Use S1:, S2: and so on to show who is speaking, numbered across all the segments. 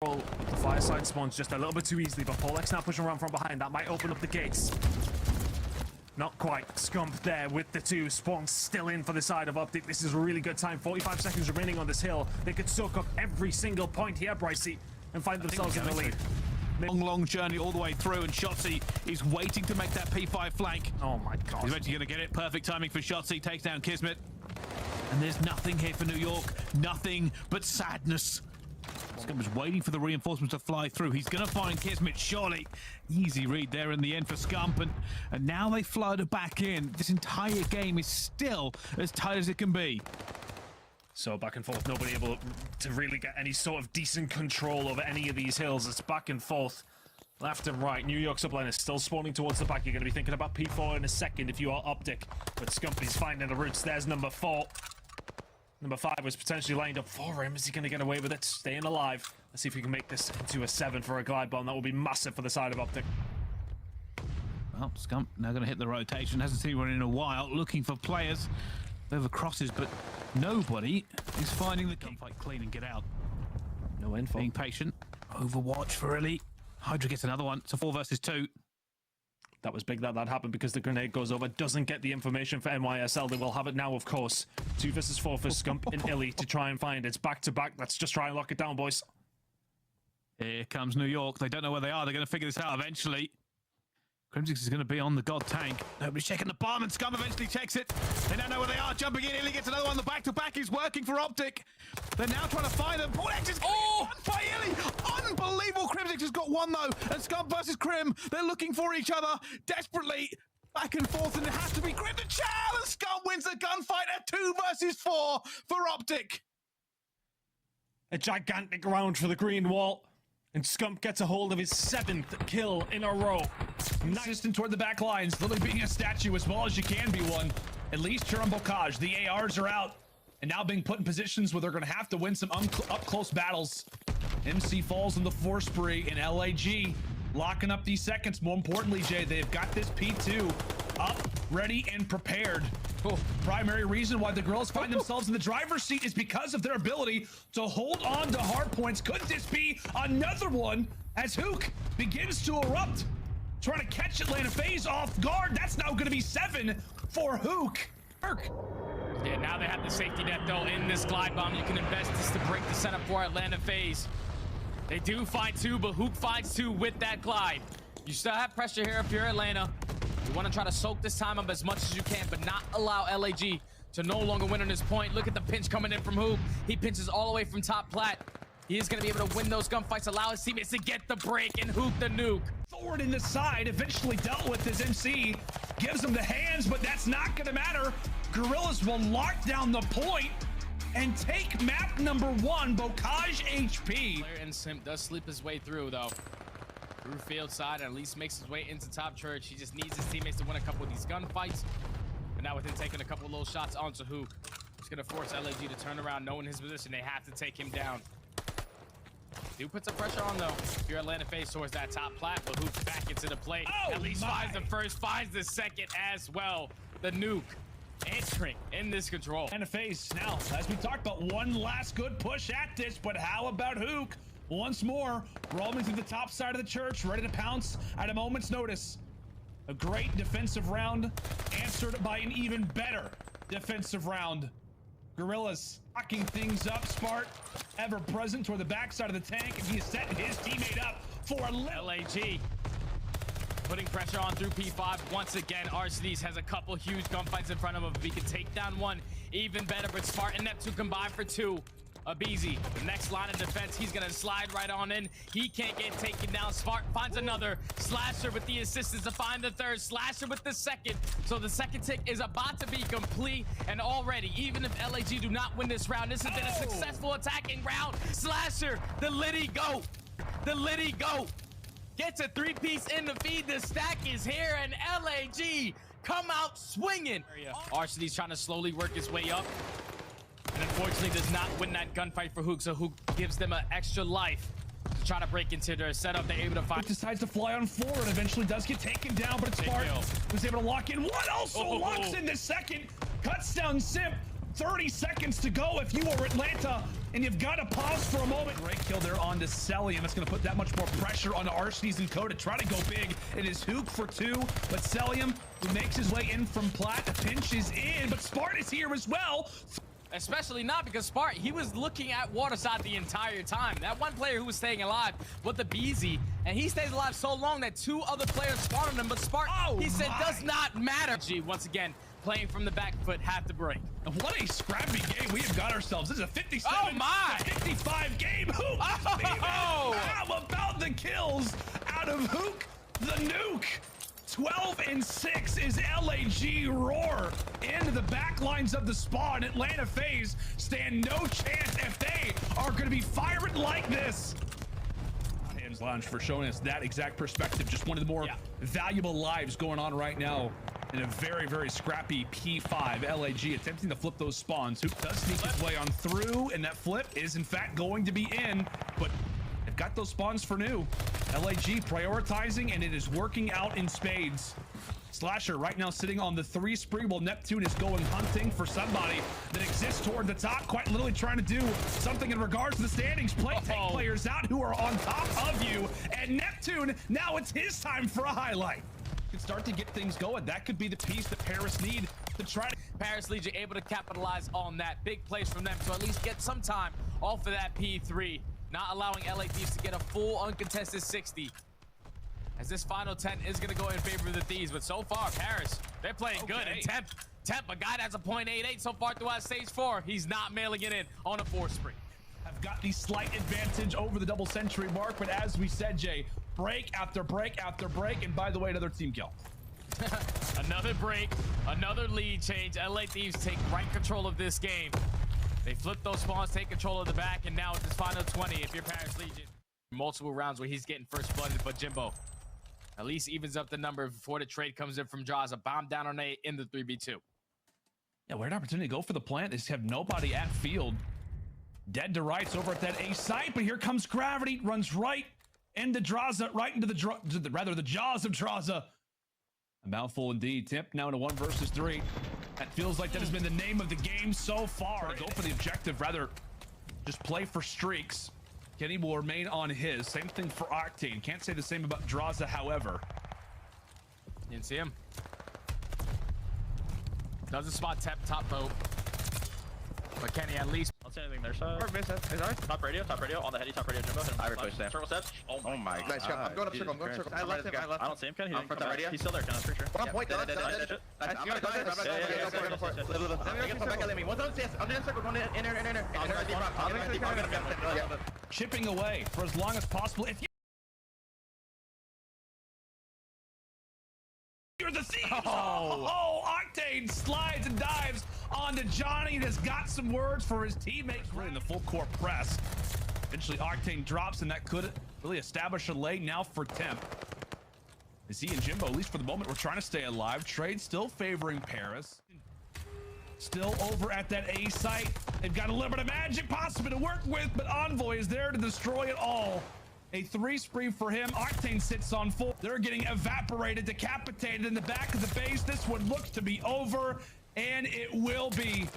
S1: The fireside spawns just a little bit too easily, but PaulEhx now pushing around from behind. That might open up the gates. Not quite. Scump there with the two. Spawn still in for the side of OpTic. This is a really good time. 45 seconds remaining on this hill. They could soak up every single point here, Brycey, and find themselves in the lead.
S2: Long journey all the way through, and Shotzzy is waiting to make that P5 flank.
S1: Oh my god.
S2: He's eventually going to get it. Perfect timing for Shotzzy. Takes down 𝔗𝔦𝔭𝔞🥗🤣. And there's nothing here for New York. Nothing but sadness. Scump is waiting for the reinforcements to fly through. He's going to find 𝔗𝔦𝔭𝔗𝔞, surely. Easy read there in the end for Scump. And now they flood back in. This entire game is still as tight as it can be.
S1: So back and forth, nobody able to really get any sort of decent control over any of these hills. It's back and forth, left and right. New York Subliners still spawning towards the back. You're going to be thinking about P4 in a second if you are OpTic. But Scump is finding the routes. There's number 4. Number 5 was potentially lined up for him. Is he going to get away with it? Staying alive. Let's see if we can make this into a 7 for a glide bomb. That will be massive for the side of OpTic.
S2: Well, Scump now going to hit the rotation. Hasn't seen one in a while. Looking for players over crosses, but nobody is finding the gunfight clean and get out.
S1: No info.
S2: Being patient. Overwatch for Ellie. HyDra gets another one. It's a 4 versus 2.
S1: That was big that happened because the grenade goes over. Doesn't get the information for NYSL. They will have it now, of course. 2 versus 4 for Scump and iLLeY to try and find it. It's back to back. Let's just try and lock it down, boys.
S2: Here comes New York. They don't know where they are. They're going to figure this out eventually. Crimsix is going to be on the god tank. Nobody's checking the bomb, and Scump eventually checks it. They don't know where they are. Jumping in, iLLeY gets another one. The back-to-back is working for OpTic. They're now trying to find them. PaulEhx is by iLLeY. Unbelievable. Crimsix has got one, though. And Scump versus Crim. They're looking for each other desperately. Back and forth, and it has to be Crim to chow. And Scump wins the gunfight at 2 versus 4 for OpTic.
S1: A gigantic round for the green wall. And Scump gets a hold of his 7th kill in a row.
S3: Consistent toward the back lines, literally being a statue as well as you can be one. At least you're on Bocage. The ARs are out, and now being put in positions where they're going to have to win some up-close battles. MC falls in the 4 spree, and LAG locking up these seconds. More importantly, Jay, they've got this P2 up, ready, and prepared. Primary reason why the Guerrillas find themselves in the driver's seat is because of their ability to hold on to hard points. Could this be another one as Huke begins to erupt? Trying to catch Atlanta FaZe off guard. That's now going to be 7 for Huke.
S4: Yeah, now they have the safety net, though, in this glide bomb. You can invest this to break the setup for Atlanta FaZe. They do find 2, but Huke finds 2 with that glide. You still have pressure here if you're Atlanta. You want to try to soak this time up as much as you can, but not allow LAG to no longer win on this point. Look at the pinch coming in from Huke. He pinches all the way from top plat. He is going to be able to win those gunfights, allow his teammates to get the break, and Huke the nuke.
S3: Forward in the side, eventually dealt with as MC. Gives him the hands, but that's not going to matter. Guerrillas will lock down the point and take map number 1, Bocage HP.
S4: Player and Simp does sleep his way through, though. Through field side, and at least makes his way into top church. He just needs his teammates to win a couple of these gunfights. But now with him taking a couple of little shots onto Huke, it's going to force LAG to turn around, knowing his position. They have to take him down. Do put some pressure on, though. If you're Atlanta FaZe towards that top plat, but Huke back into the play. At least finds the first, finds the second as well. The nuke entering in this control.
S3: Atlanta FaZe now, as we talked about, one last good push at this, but how about Huke? Once more, rolling through the top side of the church, ready to pounce at a moment's notice. A great defensive round, answered by an even better defensive round. Guerrillas locking things up. Smart, ever present toward the backside of the tank, and he is setting his teammate up for a
S4: LAG. Putting pressure on through P5 once again. Arcitys has a couple huge gunfights in front of him. If he can take down one, even better. But Smart and Neptune combined for 2. aBeZy, the next line of defense, he's gonna slide right on in. He can't get taken down. Smart finds another. Slasher with the assistance to find the 3rd. Slasher with the 2nd. So the 2nd tick is about to be complete. And already, even if LAG do not win this round, this has been a successful attacking round. Slasher, the Litty GOAT. The Litty GOAT gets a 3-piece in the feed. The stack is here, and LAG come out swinging. Arcitys trying to slowly work his way up. And unfortunately does not win that gunfight for Huke, so Huke gives them an extra life to try to break into their setup. They're able to find.
S3: Decides to fly on forward, eventually does get taken down, but it's Smart was able to lock in. One also locks in the 2nd, cuts down Simp. 30 seconds to go if you are Atlanta, and you've got to pause for a moment. Great kill there onto Cellium. It's going to put that much more pressure on Arcitys and Co to try to go big. It is Huke for 2, but Cellium, who makes his way in from plat, the pinch is in, but Spart is here as well.
S4: Especially not because Spart, he was looking at Waterside the entire time. That one player who was staying alive with the aBeZy, and he stays alive so long that 2 other players spawned on him, but Spart, he said, does not matter. G, once again, playing from the back foot, have to break.
S3: What a scrappy game we have got ourselves. This is a 57
S4: Oh my!
S3: 55 game. Huke! How about the kills out of Huke, the nuke? 12 and 6 is LITTY into the back lines of the spawn. Atlanta FaZe stand no chance if they are going to be firing like this. Hands Lounge for showing us that exact perspective. Just one of the more valuable lives going on right now in a very, very scrappy P5. LITTY attempting to flip those spawns. Huke does sneak his way on through, and that flip is in fact going to be in, but they've got those spawns for new. LITTY prioritizing, and it is working out in spades. Slasher right now sitting on the 3 spree while Neptune is going hunting for somebody that exists toward the top, quite literally trying to do something in regards to the standings. Take players out who are on top of you, and Neptune, now it's his time for a highlight. Can start to get things going. That could be the piece that Paris need to try to.
S4: Paris Legion able to capitalize on that. Big plays from them to at least get some time off of that P3. Not allowing LA Thieves to get a full uncontested 60. As this final 10 is going to go in favor of the Thieves, but so far, Paris, they're playing good. And Temp, a guy that's a .88 so far throughout stage 4. He's not mailing it in on a 4 spree.
S3: I've got the slight advantage over the double century mark, but as we said, Jay, break after break after break, and by the way, another team kill.
S4: Another break, another lead change. LA Thieves take right control of this game. They flip those spawns, take control of the back, and now it's this final 20 if you're Paris Legion. Multiple rounds where he's getting first blooded, but Jimbo at least evens up the number before the trade comes in from Jaws. A bomb down on A in the 3v2.
S3: Yeah, weird opportunity to go for the plant. They just have nobody at field. Dead to rights over at that A site, but here comes Gravity, runs right into 𝔗𝔢, right into the jaws of 𝔗𝔢. A mouthful indeed. Temp now in a 1 versus 3. That feels like that has been the name of the game so far. To go for the objective, rather just play for streaks. Kenny will remain on his. Same thing for Octane. Can't say the same about 𝔗𝔢, however.
S4: You didn't see him. Doesn't spot Temp top boat. But Kenny at least.
S5: Don't say anything there, so. Top radio on the heady, top radio Jimbo. I push there. Circle steps. Oh my god.
S6: Nice job. I'm going up circle. I'm going circle.
S5: I left him. I don't see him, Kenny. He's still there, Ken. I'm pretty sure.
S6: One point. I'm gonna go.
S3: Chipping away for as long as possible. If you're the Thieves, Octane slides and dives onto Johnny and has got some words for his teammates. Really in the full court press. Eventually Octane drops, and that could really establish a lane now for Temp. Is he and Jimbo, at least for the moment, we're trying to stay alive. Trade still favoring Paris. Still over at that A site. They've got a little bit of magic possibly to work with, but Envoy is there to destroy it all. A 3 spree for him. Octane sits on 4. They're getting evaporated, decapitated in the back of the base. This one looks to be over, and it will be.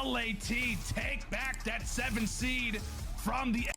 S3: LITTY take back that 7 seed from the